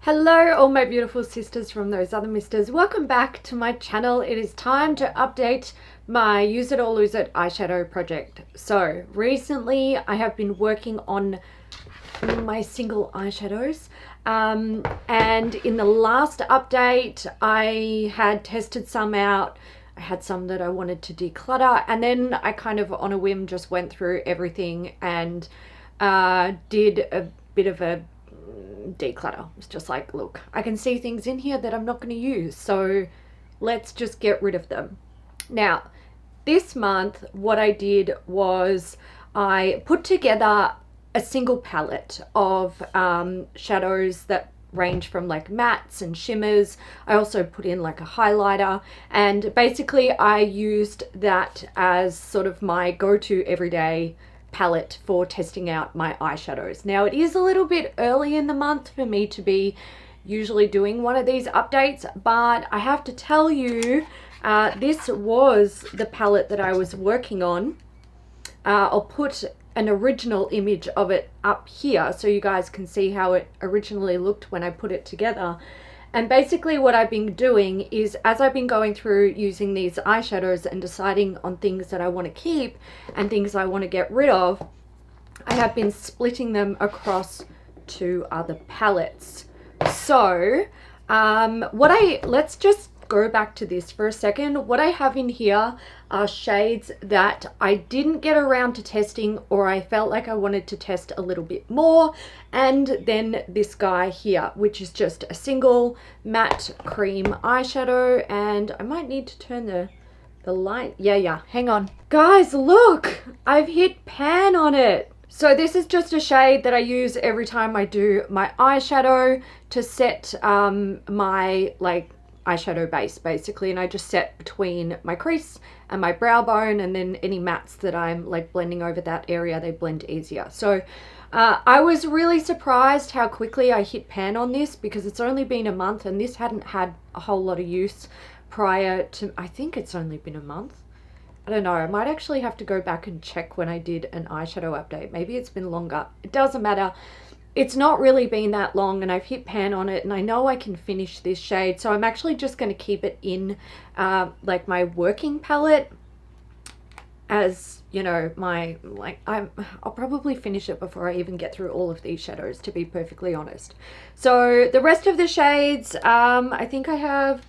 Hello all my beautiful sisters from those other misters. Welcome back to my channel. It is time to update my use it or lose it eyeshadow project. So recently I have been working on my single eyeshadows and in the last update I had tested some out. I had some that I wanted to declutter, and then I kind of on a whim just went through everything and did a bit of a declutter. It's just like, look, I can see things in here that I'm not going to use, so let's just get rid of them. Now this month what I did was I put together a single palette of shadows that range from like mattes and shimmers. I also put in like a highlighter, and basically I used that as sort of my go-to everyday palette for testing out my eyeshadows. Now it is a little bit early in the month for me to be usually doing one of these updates, but I have to tell you this was the palette that I was working on. I'll put an original image of it up here so you guys can see how it originally looked when I put it together. And basically what I've been doing is, as I've been going through using these eyeshadows and deciding on things that I want to keep and things I want to get rid of, I have been splitting them across two other palettes. So let's just go back to this for a second. What I have in here are shades that I didn't get around to testing, or I felt like I wanted to test a little bit more, and then this guy here, which is just a single matte cream eyeshadow. And I might need to turn the light. Yeah, hang on guys, look, I've hit pan on it. So this is just a shade that I use every time I do my eyeshadow to set my eyeshadow base basically, and I just set between my crease and my brow bone, and then any mattes that I'm like blending over that area, they blend easier. So I was really surprised how quickly I hit pan on this, because it's only been a month and this hadn't had a whole lot of use prior to, I think it's only been a month. I don't know, I might actually have to go back and check when I did an eyeshadow update. Maybe it's been longer. It doesn't matter. It's not really been that long, and I've hit pan on it, and I know I can finish this shade, so I'm actually just going to keep it in like my working palette, as you know, my I'll probably finish it before I even get through all of these shadows, to be perfectly honest. So the rest of the shades, I think I have,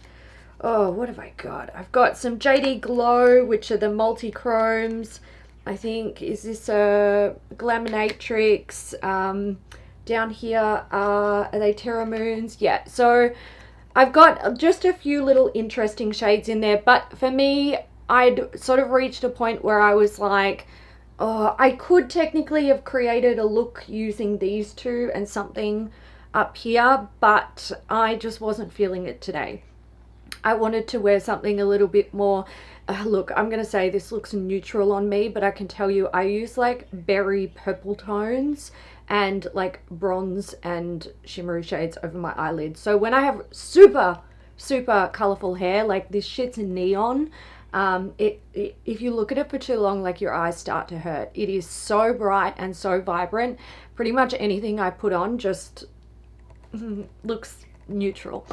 oh, what have I got? I've got some JD Glow, which are the multi-chromes. I think, is this a Glaminatrix? Down here are they Terra Moons? Yeah, so I've got just a few little interesting shades in there, but for me, I'd sort of reached a point where I was like, oh, I could technically have created a look using these two and something up here, but I just wasn't feeling it today. I wanted to wear something a little bit more, look, I'm going to say this looks neutral on me, but I can tell you I use like berry purple tones and like bronze and shimmery shades over my eyelids. So when I have super colorful hair, like this shit's neon, if you look at it for too long, like your eyes start to hurt. It is so bright and so vibrant. Pretty much anything I put on just looks neutral.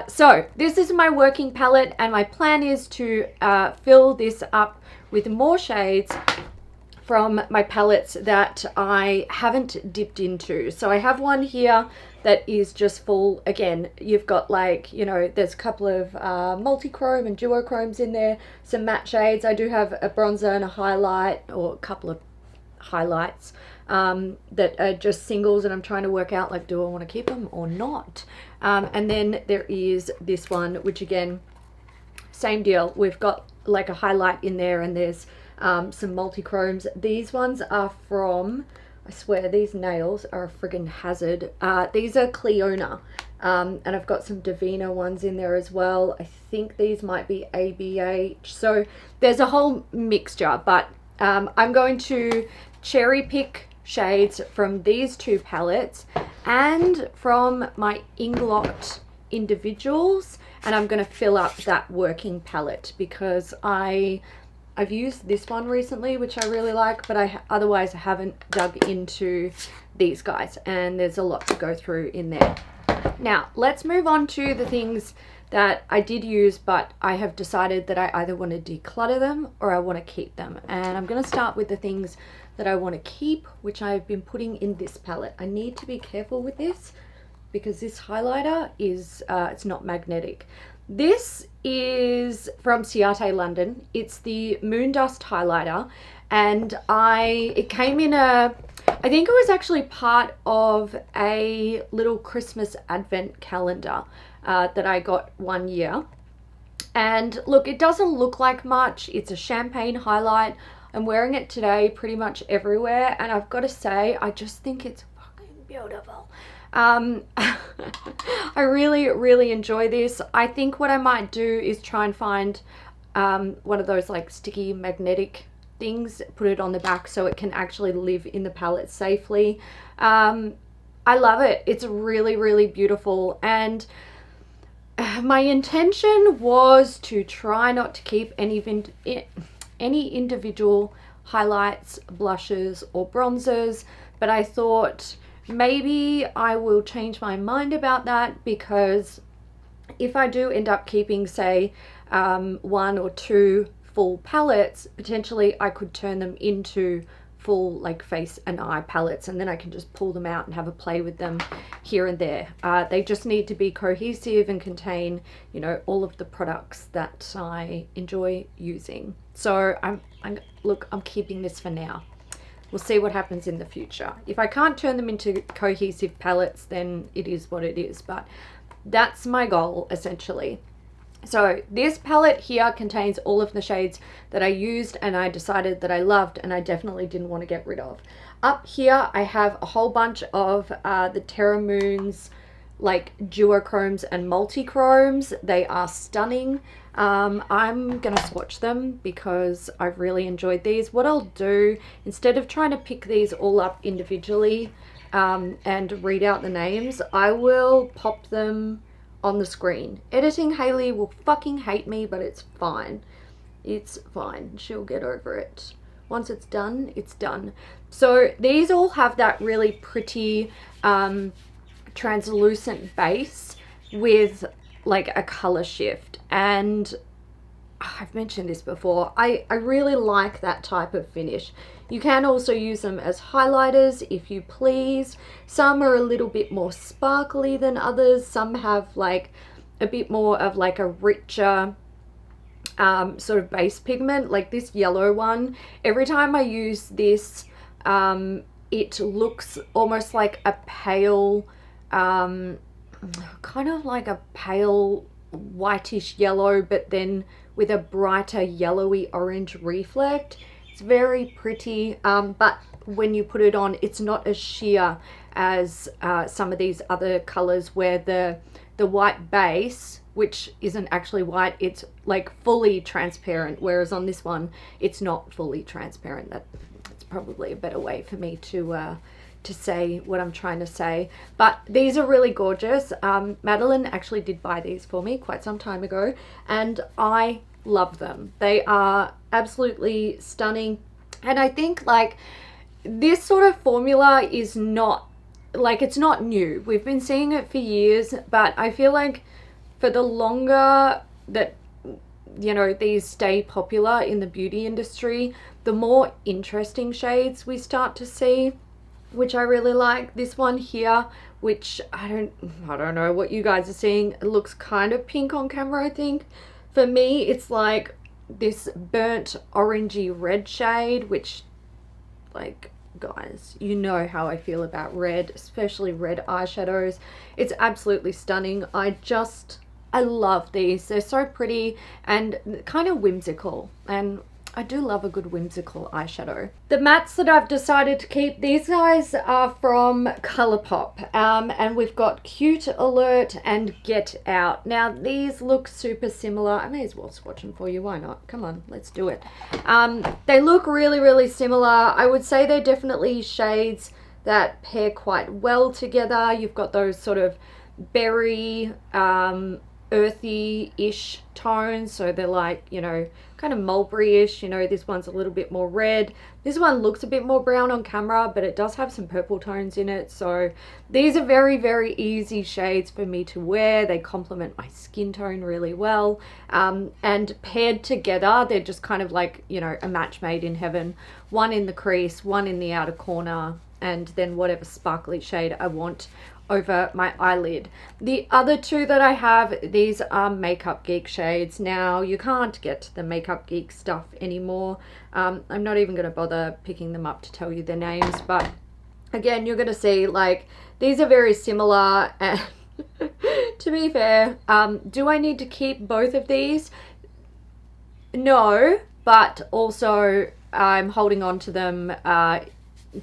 So this is my working palette, and my plan is to fill this up with more shades from my palettes that I haven't dipped into. So I have one here that is just full. Again, you've got like, you know, there's a couple of multi-chrome and duochromes in there, some matte shades. I do have a bronzer and a highlight, or a couple of highlights that are just singles, and I'm trying to work out like, do I want to keep them or not? And then there is this one, which again, same deal. We've got like a highlight in there, and there's some multi-chromes. These ones are from, I swear these nails are a friggin' hazard. These are Cleona, and I've got some Davina ones in there as well. I think these might be ABH. So there's a whole mixture, but I'm going to cherry pick shades from these two palettes and from my Inglot individuals, and I'm going to fill up that working palette, because I've used this one recently, which I really like, but otherwise I haven't dug into these guys, and there's a lot to go through in there. Now, let's move on to the things that I did use, but I have decided that I either want to declutter them or I want to keep them. And I'm going to start with the things that I want to keep, which I've been putting in this palette. I need to be careful with this because this highlighter is, it's not magnetic. This is from Ciate London. It's the Moon Dust highlighter, and it came in I think it was actually part of a little Christmas advent calendar that I got one year. And look, it doesn't look like much. It's a champagne highlight. I'm wearing it today pretty much everywhere, and I've got to say, I just think it's fucking beautiful. I really, really enjoy this. I think what I might do is try and find one of those like sticky magnetic things, put it on the back so it can actually live in the palette safely. I love it. It's really, really beautiful. And my intention was to try not to keep any individual highlights, blushes or bronzers, but I thought maybe I will change my mind about that, because if I do end up keeping, say, 1 or 2 full palettes, potentially I could turn them into full like face and eye palettes, and then I can just pull them out and have a play with them here and there. They just need to be cohesive and contain, you know, all of the products that I enjoy using. So I'm keeping this for now. We'll see what happens in the future. If I can't turn them into cohesive palettes, then it is what it is, but that's my goal essentially. So this palette here contains all of the shades that I used and I decided that I loved and I definitely didn't want to get rid of. Up here I have a whole bunch of the Terra Moons like duochromes and multichromes. They are stunning. I'm gonna swatch them because I've really enjoyed these. What I'll do, instead of trying to pick these all up individually and read out the names, I will pop them on the screen. Editing Hailey will fucking hate me, but it's fine. It's fine. She'll get over it. Once it's done, it's done. So these all have that really pretty translucent base with like a color shift, and I've mentioned this before, I really like that type of finish. You can also use them as highlighters if you please. Some are a little bit more sparkly than others. Some have like a bit more of like a richer sort of base pigment, like this yellow one. Every time I use this, it looks almost like a pale, kind of like a pale whitish yellow, but then with a brighter yellowy orange reflect. It's very pretty, but when you put it on, it's not as sheer as some of these other colors where the white base, which isn't actually white, it's like fully transparent, whereas on this one it's not fully transparent. That's probably a better way for me to say what I'm trying to say. But these are really gorgeous. Madeline actually did buy these for me quite some time ago, and I love them. They are absolutely stunning. And I think like this sort of formula is not like, it's not new. We've been seeing it for years, but I feel like for the longer that, you know, these stay popular in the beauty industry, the more interesting shades we start to see, which I really like. This one here, which I don't know what you guys are seeing. It looks kind of pink on camera, I think. For me, it's like this burnt orangey red shade, which, like, guys, you know how I feel about red, especially red eyeshadows. It's absolutely stunning. I love these. They're so pretty and kind of whimsical, and I do love a good whimsical eyeshadow. The mattes that I've decided to keep, these guys are from Colourpop, and we've got Cute Alert and Get Out. Now these look super similar. I may as well swatch them for you, why not? Come on, let's do it. They look really, really similar. I would say they're definitely shades that pair quite well together. You've got those sort of berry, earthy-ish tones, so they're like, you know, kind of mulberry-ish. You know, this one's a little bit more red. This one looks a bit more brown on camera, but it does have some purple tones in it. So these are very, very easy shades for me to wear. They complement my skin tone really well, and paired together, they're just kind of like, you know, a match made in heaven. One in the crease, one in the outer corner, and then whatever sparkly shade I want over my eyelid. The other two that I have, these are Makeup Geek shades. Now, you can't get the Makeup Geek stuff anymore. I'm not even going to bother picking them up to tell you their names, but again, you're going to see, like, these are very similar, and to be fair, do I need to keep both of these? No, but also I'm holding on to them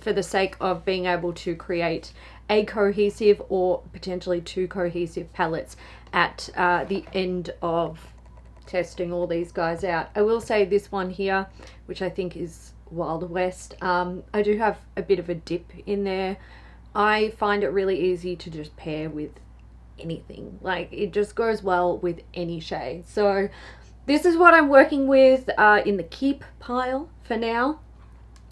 for the sake of being able to create a cohesive or potentially two cohesive palettes at the end of testing all these guys out. I will say this one here, which I think is Wild West, I do have a bit of a dip in there. I find it really easy to just pair with anything. Like, it just goes well with any shade. So this is what I'm working with in the keep pile for now,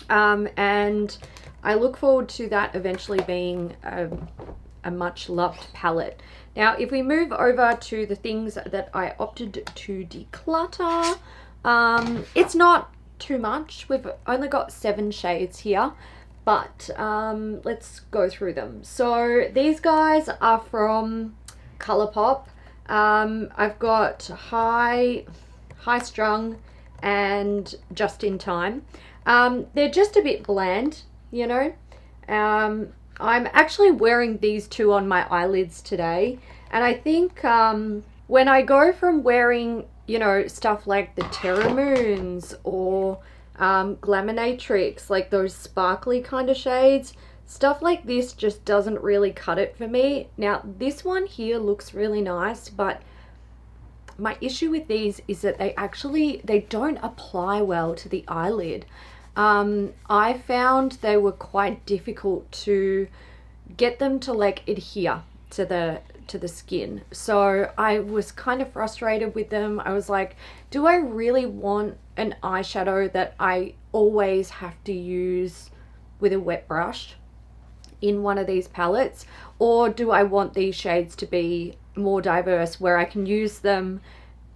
and I look forward to that eventually being a much loved palette. Now, if we move over to the things that I opted to declutter, it's not too much. We've only got 7 shades here, but let's go through them. So these guys are from Colourpop. I've got High Strung and Just in Time. They're just a bit bland, you know. I'm actually wearing these two on my eyelids today, and I think when I go from wearing, you know, stuff like the Terra Moons or Glaminatrix, like those sparkly kind of shades, stuff like this just doesn't really cut it for me. Now, this one here looks really nice, but my issue with these is that they don't apply well to the eyelid. I found they were quite difficult to get them to like adhere to the skin. So I was kind of frustrated with them. I was like, do I really want an eyeshadow that I always have to use with a wet brush in one of these palettes? Or do I want these shades to be more diverse where I can use them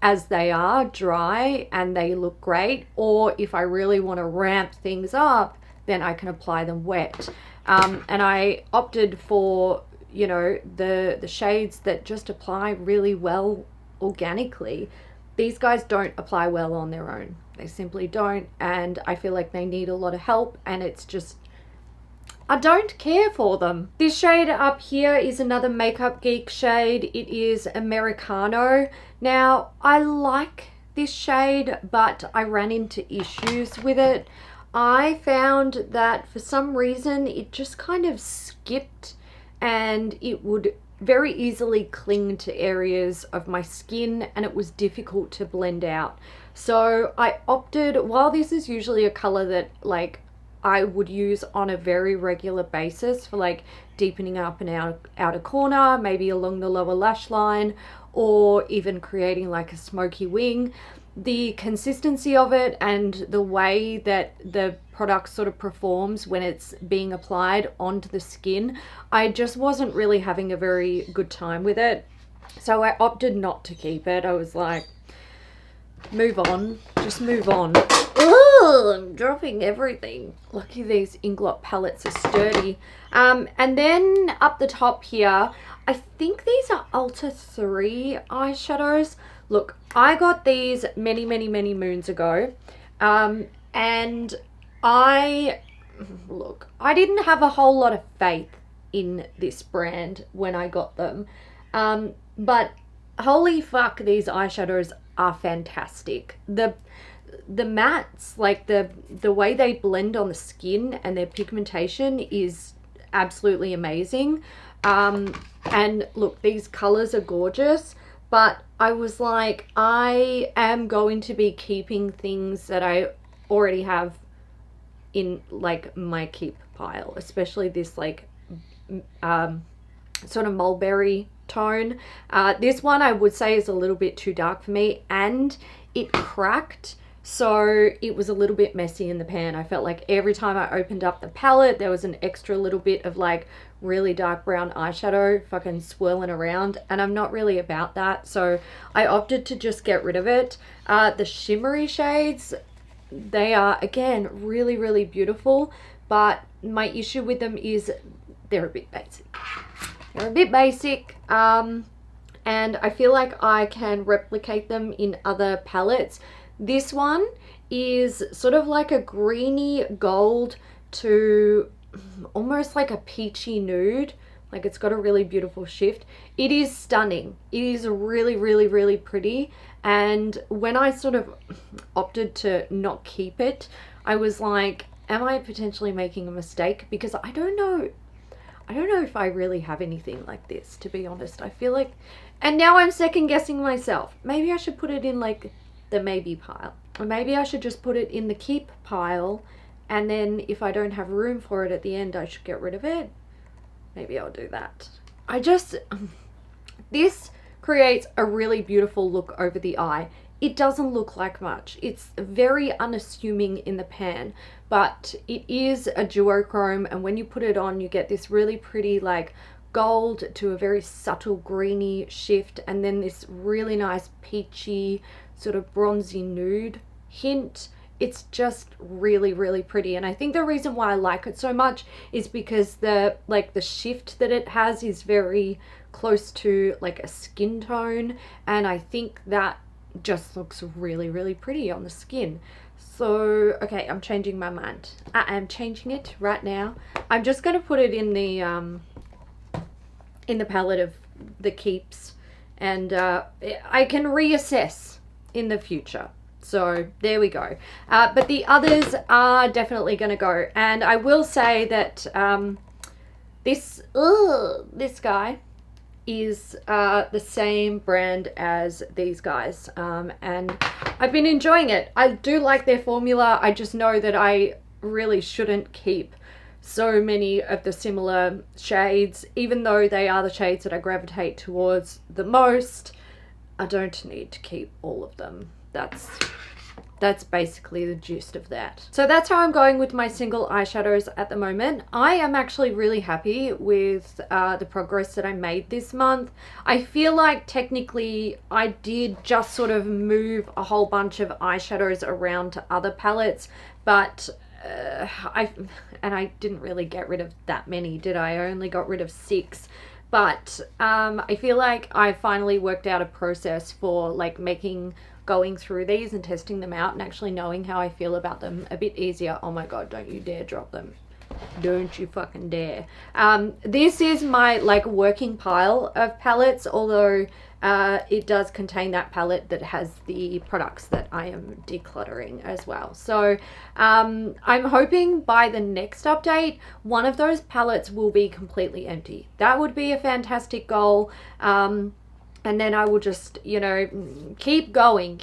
as they are dry and they look great? Or if I really want to ramp things up, then I can apply them wet. And I opted for, you know, the shades that just apply really well organically. These guys don't apply well on their own. They simply don't, and I feel like they need a lot of help, and it's just, I don't care for them. This shade up here is another Makeup Geek shade. It is Americano. Now, I like this shade, but I ran into issues with it. I found that for some reason it just kind of skipped, and it would very easily cling to areas of my skin, and it was difficult to blend out. So I opted, while this is usually a color that like I would use on a very regular basis for like deepening up an outer corner, maybe along the lower lash line, or even creating like a smoky wing, the consistency of it and the way that the product sort of performs when it's being applied onto the skin, I just wasn't really having a very good time with it. So I opted not to keep it. I was like, move on, just move on. Ugh, I'm dropping everything. Lucky these Inglot palettes are sturdy. And then up the top here, I think these are Ulta 3 eyeshadows. Look, I got these many moons ago, and I didn't have a whole lot of faith in this brand when I got them, but holy fuck, these eyeshadows are fantastic. The mattes, like the way they blend on the skin and their pigmentation is absolutely amazing. And look, these colors are gorgeous, but I was like, I am going to be keeping things that I already have in like my keep pile, especially this like sort of mulberry tone. This one I would say is a little bit too dark for me, and it cracked, so it was a little bit messy in the pan. I felt like every time I opened up the palette there was an extra little bit of like really dark brown eyeshadow fucking swirling around, and I'm not really about that, so I opted to just get rid of it. The shimmery shades, they are again really, really beautiful, but my issue with them is they're a bit basic. They're a bit basic, and I feel like I can replicate them in other palettes. This one is sort of like a greeny gold to almost like a peachy nude. Like, it's got a really beautiful shift. It is stunning. It is really, really, really pretty. And when I sort of opted to not keep it, I was like, am I potentially making a mistake? Because I don't know if I really have anything like this, to be honest. I feel like, and now I'm second guessing myself. Maybe I should put it in like the maybe pile, or maybe I should just put it in the keep pile, and then if I don't have room for it at the end, I should get rid of it. Maybe I'll do that. This creates a really beautiful look over the eye. It doesn't look like much. It's very unassuming in the pan, but it is a duochrome, and when you put it on, you get this really pretty like gold to a very subtle greeny shift, and then this really nice peachy sort of bronzy nude hint. It's just really, really pretty, and I think the reason why I like it so much is because the shift that it has is very close to like a skin tone, and I think that just looks really, really pretty on the skin. So okay, I'm changing my mind. I am changing it right now. I'm just going to put it in the palette of the keeps, and I can reassess in the future. So there we go. But the others are definitely going to go, and I will say that this guy is the same brand as these guys, and I've been enjoying it. I do like their formula. I just know that I really shouldn't keep so many of the similar shades, even though they are the shades that I gravitate towards the most. I don't need to keep all of them. That's basically the gist of that. So that's how I'm going with my single eyeshadows at the moment. I am actually really happy with the progress that I made this month. I feel like technically I did just sort of move a whole bunch of eyeshadows around to other palettes, but I didn't really get rid of that many, did I? I only got rid of 6. But I feel like I finally worked out a process for like going through these and testing them out and actually knowing how I feel about them a bit easier. Oh my god, don't you dare drop them. Don't you fucking dare. This is my like working pile of palettes, although it does contain that palette that has the products that I am decluttering as well. So I'm hoping by the next update, one of those palettes will be completely empty. That would be a fantastic goal. And then I will just, you know, keep going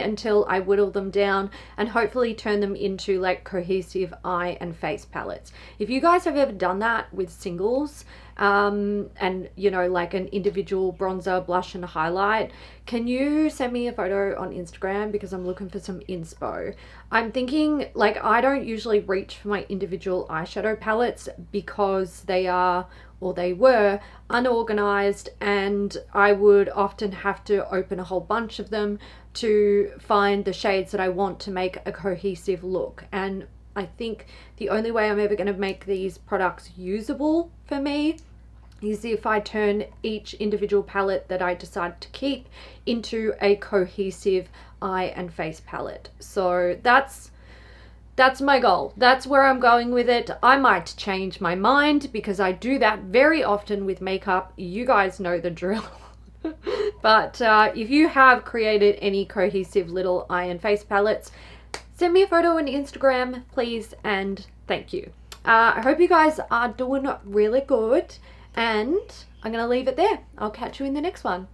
until I whittle them down and hopefully turn them into like cohesive eye and face palettes. If you guys have ever done that with singles, and you know, like an individual bronzer, blush and highlight, can you send me a photo on Instagram, because I'm looking for some inspo. I'm thinking, like, I don't usually reach for my individual eyeshadow palettes because they are, or they were, unorganized, and I would often have to open a whole bunch of them to find the shades that I want to make a cohesive look. And I think the only way I'm ever going to make these products usable for me is if I turn each individual palette that I decide to keep into a cohesive eye and face palette. So that's my goal. That's where I'm going with it. I might change my mind because I do that very often with makeup. You guys know the drill. But if you have created any cohesive little eye and face palettes, send me a photo on Instagram, please, and thank you. I hope you guys are doing really good, and I'm going to leave it there. I'll catch you in the next one.